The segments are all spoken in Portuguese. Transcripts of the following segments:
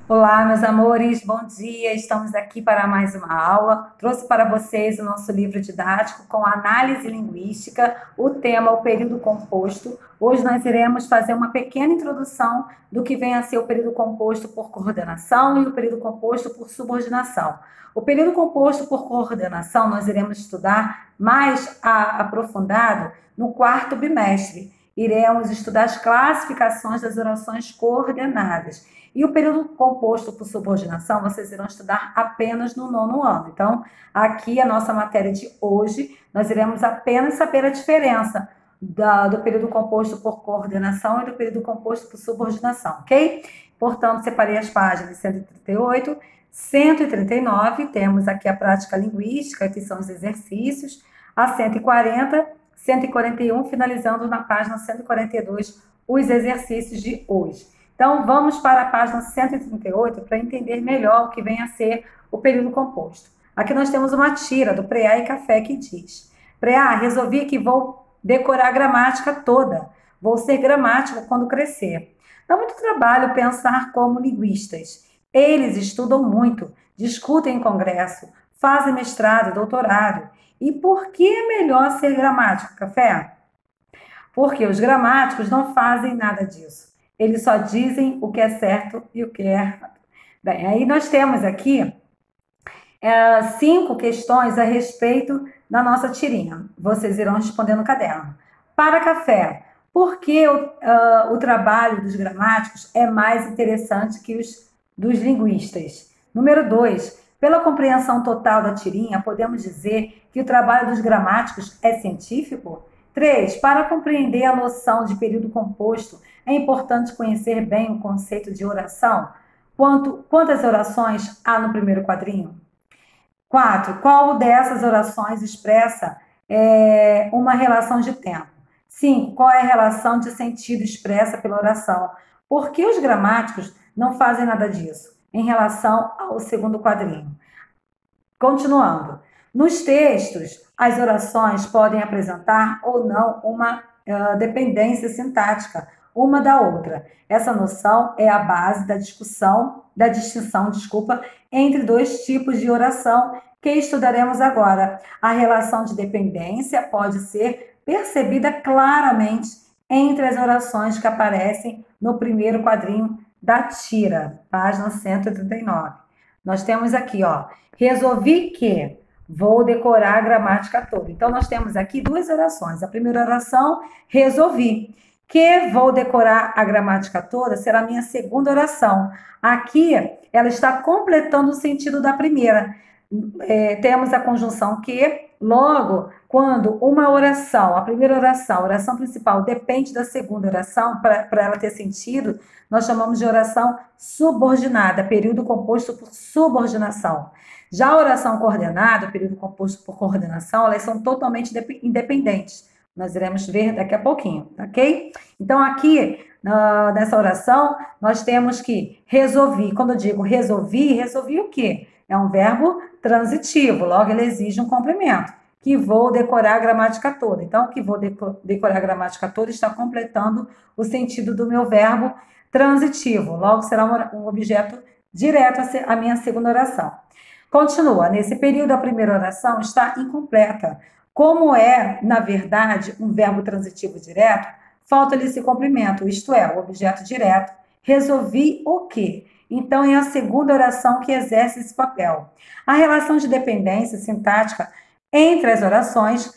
Olá, meus amores, bom dia. Estamos aqui para mais uma aula. Trouxe para vocês o nosso livro didático com análise linguística, o tema o período composto. Hoje nós iremos fazer uma pequena introdução do que vem a ser o período composto por coordenação e o período composto por subordinação. O período composto por coordenação nós iremos estudar mais aprofundado no quarto bimestre. Iremos estudar as classificações das orações coordenadas. E o período composto por subordinação vocês irão estudar apenas no nono ano. Então, aqui a nossa matéria de hoje, nós iremos apenas saber a diferença do período composto por coordenação e do período composto por subordinação, ok? Portanto, separei as páginas 138, 139, temos aqui a prática linguística, que são os exercícios, a 140, 141, finalizando na página 142, os exercícios de hoje. Então, vamos para a página 138 para entender melhor o que vem a ser o período composto. Aqui nós temos uma tira do Preá e Café que diz: Preá, resolvi que vou decorar a gramática toda. Vou ser gramático quando crescer. Dá muito trabalho pensar como linguistas. Eles estudam muito, discutem em congresso, fazem mestrado, doutorado. E por que é melhor ser gramático, Café? Porque os gramáticos não fazem nada disso. Eles só dizem o que é certo e o que é errado. Bem, aí nós temos aqui 5 questões a respeito da nossa tirinha. Vocês irão responder no caderno. Para Café, por que o trabalho dos gramáticos é mais interessante que os dos linguistas? Número 2, pela compreensão total da tirinha, podemos dizer que o trabalho dos gramáticos é científico? 3, para compreender a noção de período composto, é importante conhecer bem o conceito de oração. Quantas orações há no primeiro quadrinho? 4, qual dessas orações expressa uma relação de tempo? 5, qual é a relação de sentido expressa pela oração? Por que os gramáticos não fazem nada disso em relação ao segundo quadrinho? Continuando. Nos textos, as orações podem apresentar ou não uma dependência sintática uma da outra. Essa noção é a base da distinção, entre dois tipos de oração que estudaremos agora. A relação de dependência pode ser percebida claramente entre as orações que aparecem no primeiro quadrinho da tira, página 139. Nós temos aqui, ó, resolvi que vou decorar a gramática toda. Então, nós temos aqui duas orações. A primeira oração, resolvi. Que vou decorar a gramática toda será a minha segunda oração. Aqui, ela está completando o sentido da primeira. Temos a conjunção que, logo, quando uma oração, a primeira oração, a oração principal, depende da segunda oração, para ela ter sentido, nós chamamos de oração subordinada, período composto por subordinação. Já a oração coordenada, o período composto por coordenação, elas são totalmente independentes. Nós iremos ver daqui a pouquinho, ok? Então, aqui, nessa oração, nós temos que resolvi. Quando eu digo resolvi, resolvi o quê? É um verbo transitivo, logo ele exige um complemento. Que vou decorar a gramática toda. Então, que vou decorar a gramática toda está completando o sentido do meu verbo transitivo. Logo, será um objeto direto à minha segunda oração. Continua. Nesse período, a primeira oração está incompleta. Como é, na verdade, um verbo transitivo direto, falta-lhe esse complemento, isto é, o objeto direto. Resolvi o quê? Então, é a segunda oração que exerce esse papel. A relação de dependência sintática entre as orações,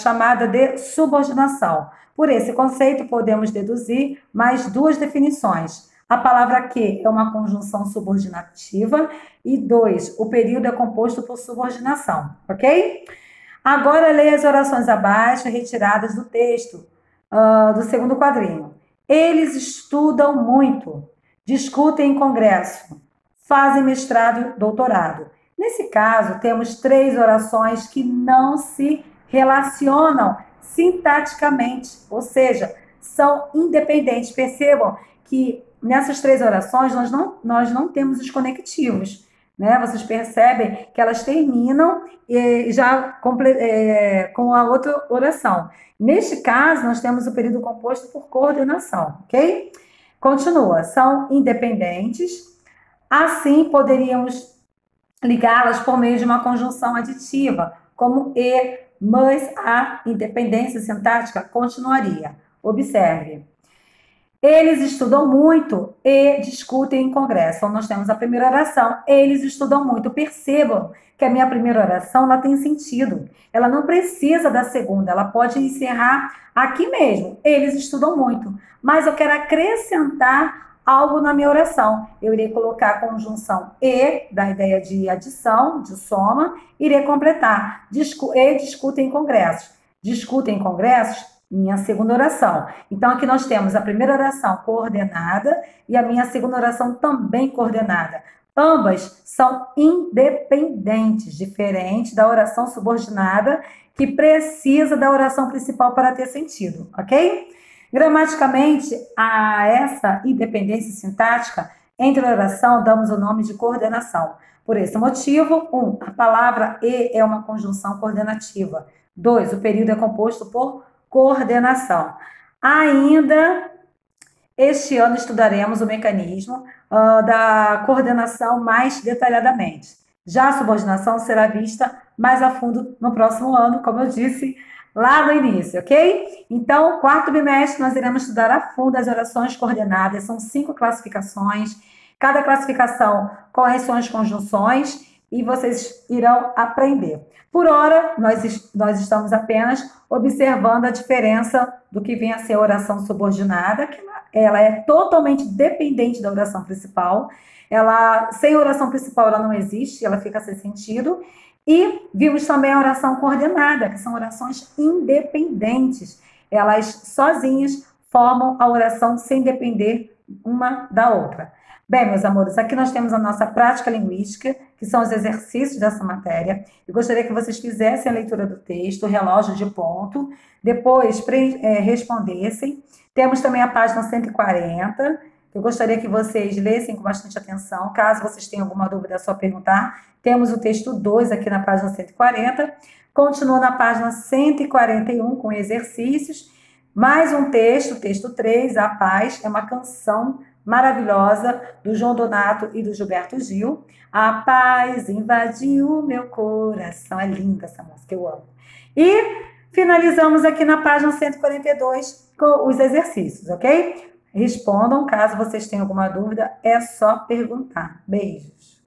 chamada de subordinação. Por esse conceito, podemos deduzir mais duas definições. A palavra que é uma conjunção subordinativa e 2, o período é composto por subordinação, ok? Agora, leia as orações abaixo, retiradas do texto do segundo quadrinho. Eles estudam muito, discutem em congresso, fazem mestrado e doutorado. Nesse caso, temos 3 orações que não se relacionam sintaticamente, ou seja, são independentes. Percebam que nessas 3 orações nós não temos os conectivos. Né? Vocês percebem que elas terminam já com a outra oração. Neste caso, nós temos o período composto por coordenação, ok? Continua. São independentes, Assim, poderíamos ligá-las por meio de uma conjunção aditiva, como e, mas a independência sintática continuaria. Observe. Eles estudam muito e discutem em congresso. Então, nós temos a primeira oração. Eles estudam muito. Percebam que a minha primeira oração ela tem sentido. Ela não precisa da segunda. Ela pode encerrar aqui mesmo. Eles estudam muito. Mas eu quero acrescentar algo na minha oração. Eu irei colocar a conjunção e, da ideia de adição, de soma, irei completar. E discutem em congressos. Discutem em congressos, minha segunda oração. Então, aqui nós temos a primeira oração coordenada e a minha segunda oração também coordenada. Ambas são independentes, diferente da oração subordinada, que precisa da oração principal para ter sentido, ok? Gramaticamente, a essa independência sintática, entre a oração, damos o nome de coordenação. Por esse motivo, 1. A palavra e é uma conjunção coordenativa. 2. O período é composto por coordenação. Ainda este ano estudaremos o mecanismo da coordenação mais detalhadamente. Já a subordinação será vista mais a fundo no próximo ano, como eu disse lá no início, ok? Então, quarto bimestre, nós iremos estudar a fundo as orações coordenadas. São 5 classificações, cada classificação com as suas conjunções, e vocês irão aprender. Por hora, nós estamos apenas observando a diferença do que vem a ser a oração subordinada, que ela é totalmente dependente da oração principal. Sem oração principal, ela não existe, ela fica sem sentido. E vimos também a oração coordenada, que são orações independentes. Elas sozinhas formam a oração sem depender uma da outra. Bem, meus amores, aqui nós temos a nossa prática linguística, que são os exercícios dessa matéria. Eu gostaria que vocês fizessem a leitura do texto, o relógio de ponto, depois respondessem. Temos também a página 140. Eu gostaria que vocês lessem com bastante atenção. Caso vocês tenham alguma dúvida, é só perguntar. Temos o texto 2 aqui na página 140. Continua na página 141 com exercícios. Mais um texto, texto 3, A Paz, é uma canção maravilhosa do João Donato e do Gilberto Gil. A paz invadiu meu coração. É linda essa música, eu amo. E finalizamos aqui na página 142 com os exercícios, ok? Respondam, caso vocês tenham alguma dúvida, é só perguntar. Beijos!